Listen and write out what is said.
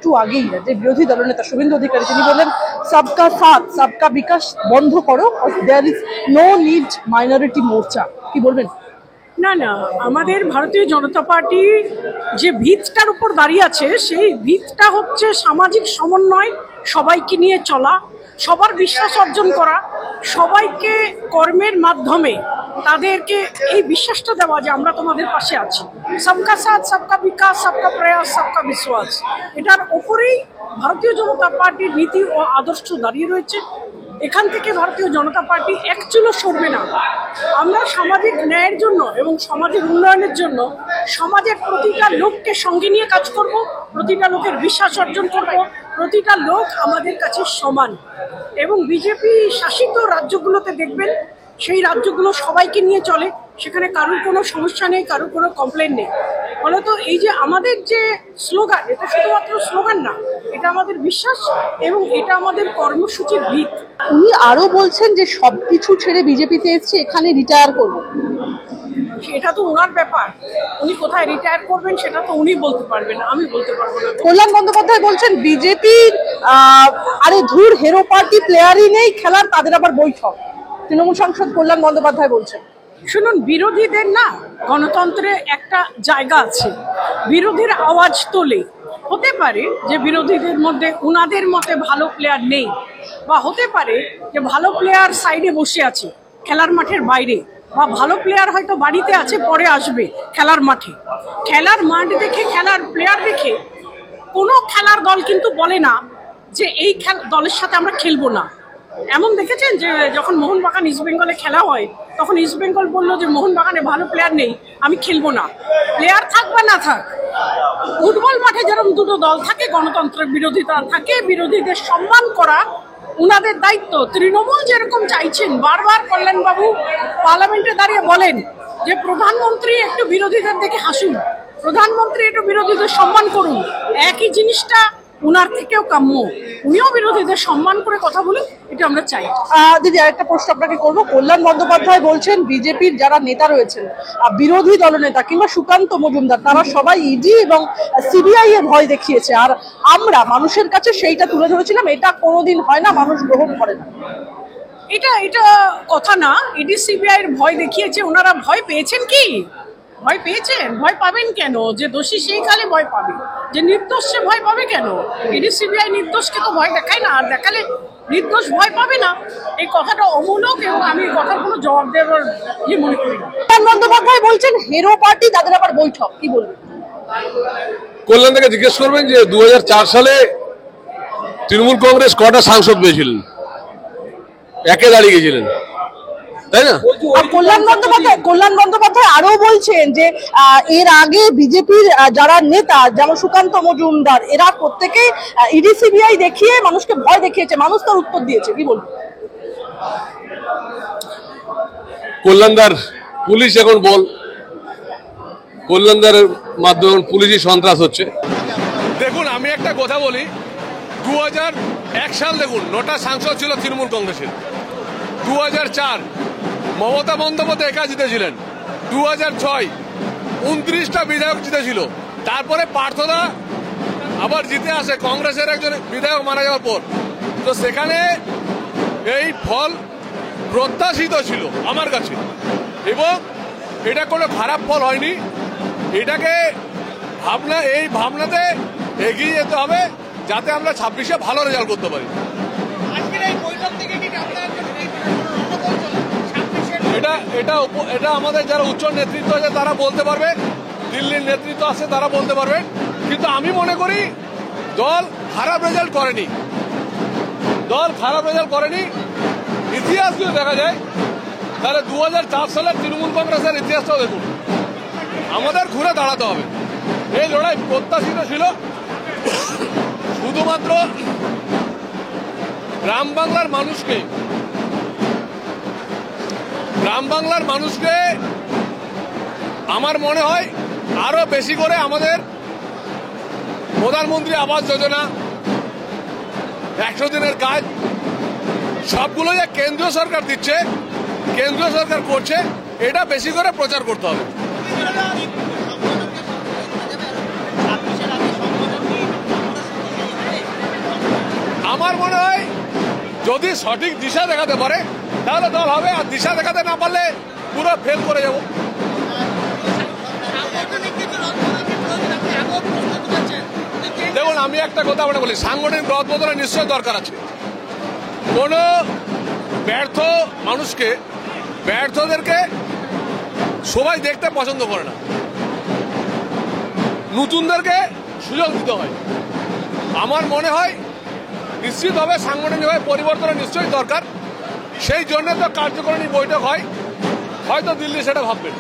একটু আগেই যে বিরোধী দলনেতা শুভেন্দু অধিকারী তিনি বললেন সবকা সাথ সবকা বিকাশ বন্ধ করো, there is no need minority Morcha, কি বলবেন? না না, আমাদের ভারতীয় জনতা পার্টি যে ভিতটার উপর দাঁড়িয়ে আছে সেই ভিতটা হচ্ছে সামাজিক সমন্বয়, সবাইকে নিয়ে চলা, সবার বিশ্বাস অর্জন করা, সবাইকে কর্মের মাধ্যমে তাদেরকে এই বিশ্বাসটা দেওয়া যে আমরা তোমাদের পাশে আছি। সবকা সাথ সবকা বিকাশ সবকা প্রয়াস সবকা বিশ্বাস, এটার ওপরেই ভারতীয় জনতা পার্টির নীতি ও আদর্শ দাঁড়িয়ে রয়েছে। এখান থেকে ভারতীয় জনতা পার্টি একচুলও সরবে না। আমরা সামাজিক ন্যায়ের জন্য এবং সমাজের উন্নয়নের জন্য সমাজের প্রতিটা লোককে সঙ্গে নিয়ে কাজ করব, প্রতিটা লোকের বিশ্বাস অর্জন করব, প্রতিটা লোক আমাদের কাছে সমান। এবং বিজেপি শাসিত রাজ্যগুলোতে দেখবেন সেই রাজ্যগুলো সবাইকে নিয়ে চলে, সেখানে কারোর কোনো সমস্যা নেই, কারোর কোনো কমপ্লেন নেই। ফলত এই যে আমাদের যে স্লোগান, এটা শুধুমাত্র স্লোগান না, এটা আমাদের বিশ্বাস এবং এটা আমাদের কর্মসূচির ভিত। উনি আরো বলছেন যে সবকিছু ছেড়ে বিজেপিতে এসছে, এখানে রিটায়ার করবো। এটা তো ওনার ব্যাপার, উনি কোথায় রিটায়ার করবেন সেটা তো উনি বলতে পারবেন, আমি বলতে পারবো না। কল্যাণ বন্দ্যোপাধ্যায় বলছেন বিজেপির আরে ধুর হেরো পার্টি প্লেয়ারই নেই খেলার, তাদের আবার বৈঠক। তৃণমূল সাংসদ কল্যাণ বন্দ্যোপাধ্যায় বলছেন। শুনুন, বিরোধীদের না গণতন্ত্রে একটা জায়গা আছে, বিরোধীর আওয়াজ তোলে। হতে পারে যে বিরোধীদের মধ্যে উনাদের মতে ভালো প্লেয়ার নেই, বা হতে পারে যে ভালো প্লেয়ার সাইডে বসে আছে খেলার মাঠের বাইরে, বা ভালো প্লেয়ার হয়তো বাড়িতে আছে, পরে আসবে খেলার মাঠে। খেলার মাঠ দেখে, খেলার প্লেয়ার দেখে কোনো খেলার দল কিন্তু বলে না যে এই দলের সাথে আমরা খেলবো না। এমন দেখেছেন যে যখন মোহনবাগান ইস্টবেঙ্গলে খেলা হয় তখন ইস্টবেঙ্গল বললো যে মোহনবাগানে ভালো প্লেয়ার নেই, আমি খেলবো না। প্লেয়ার থাক বা না থাক, ফুটবল মাঠে যেরকম দুটো দল থাকে, গণতন্ত্রের বিরোধিতা থাকে, বিরোধীদের সম্মান করা উনাদের দায়িত্ব। তৃণমূল যেরকম চাইছেন, বারবার কল্যাণবাবু পার্লামেন্টে দাঁড়িয়ে বলেন যে প্রধানমন্ত্রী একটু বিরোধীদের দেখে হাসুন, প্রধানমন্ত্রী একটু বিরোধীদের সম্মান করুন, একই জিনিসটা উনার থেকেও কাম্য। উনিও বিরোধীদের সম্মান করে কথা বলুন, এটা আমরা চাই। দিদি আরেকটা প্রশ্ন আপনাকে করবো। কল্যাণ বন্দ্যোপাধ্যায় বলছেন বিজেপির যারা নেতা রয়েছেন, বিরোধী দলনেতা কিংবা সুকান্ত মজুমদার, তারা সবাই ইডি এবং সিবিআই এর ভয় দেখিয়েছে, আর আমরা মানুষের কাছে সেইটা তুলে ধরেছিলাম, এটা কোনোদিন হয় না, মানুষ গ্রহণ করে না। এটা কথা না, ইডি সিবিআই এর ভয় দেখিয়েছে। ওনারা ভয় পেয়েছেন কি? ভয় পেয়েছেন? ভয় পাবেন কেন? যে দোষী সেই কালে ভয় পাবে, যে নির্দোষ সে ভয় পাবে কেন? ইডি সিবিআই নির্দোষকে তো ভয় দেখায় না, আর দেখালে নির্দোষ ভয় পাবে না। এই কথাটা অমূলক এবং আমি কথার কোনো জবাব দেওয়ার মনে করি না। কল্যাণ বন্দ্যোপাধ্যায় বলছেন হেরো পার্টি, তাদের আবার বৈঠক, কি বলবেন? কল্যাণ থেকে জিজ্ঞেস করবেন যে 2004 সালে তৃণমূল কংগ্রেস কটা সাংসদ পেয়েছিলেন, একে দাঁড়িয়ে গেছিলেন, তাই না? কল্যাণ বন্দ্যোপাধ্যায় আরো বলছেন যে এর আগে বিজেপির যারা নেতা যেমন সুকান্ত মজুমদার, এরা প্রত্যেকে ইডি সিবিআই দেখিয়ে মানুষকে ভয় দেখিয়েছে, মানুষ তার উত্তর দিয়েছে, কি বলবো? কল্যাণদার পুলিশ এখন বল, কল্যাণদারের মাধ্যমে পুলিশই সন্ত্রাস হচ্ছে। দেখুন, আমি একটা কথা বলি, 2001 সাল দেখুন 9টা সাংসদ ছিল তৃণমূল কংগ্রেসের। 2004 মমতা বন্দ্যোপাধ্যায় একা জিতেছিলেন। 2006 29টা বিধায়ক জিতেছিল। তারপরে পার্থদা আবার জিতে আসে কংগ্রেসের একজন বিধায়ক মারা যাওয়ার পর। তো সেখানে এই ফল প্রত্যাশিত ছিল আমার কাছে, এবং এটা কোনো খারাপ ফল হয়নি। এটাকে এই ভাবনাতে এগিয়ে যেতে হবে যাতে আমরা 26-এ ভালো রেজাল্ট করতে পারি। এটা আমাদের যারা উচ্চ নেতৃত্ব আছে তারা বলতে পারবে, দিল্লির নেতৃত্ব আছে তারা বলতে পারবে। কিন্তু আমি মনে করি দল খারাপ রেজাল্ট করেনি, ইতিহাস যদি দেখা যায় তাহলে 2004 সালের তৃণমূল কংগ্রেসের ইতিহাসটাও দেখুন। আমাদের ঘুরে দাঁড়াতে হবে। এই লড়াই প্রত্যাশিত ছিল, শুধুমাত্র গ্রাম বাংলার মানুষকে আমার মনে হয় আরো বেশি করে আমাদের প্রধানমন্ত্রী আবাস যোজনা, 100 দিনের কাজ, সবগুলো যে কেন্দ্রীয় সরকার দিচ্ছে, কেন্দ্রীয় সরকার করছে, এটা বেশি করে প্রচার করতে হবে। আমার মনে হয় যদি সঠিক দিশা দেখাতে পারে তাহলে দল হবে, আর দিশা দেখাতে না পারলে পুরো ফেল করে যাব। দেখুন আমি একটা কথা আপনাকে বলি, সাংগঠনিক রদ বদলের নিশ্চয় দরকার আছে। কোন ব্যর্থ মানুষকে, ব্যর্থদেরকে সবাই দেখতে পছন্দ করে না, নতুনদেরকে সুযোগ দিতে হয়। আমার মনে হয় নিশ্চিতভাবে সাংগঠনিকভাবে পরিবর্তনের নিশ্চয়ই দরকার। সেই জন্য তো কার্যকরী বৈঠক হয়, হয়তো দিল্লি সেটা ভাববেন।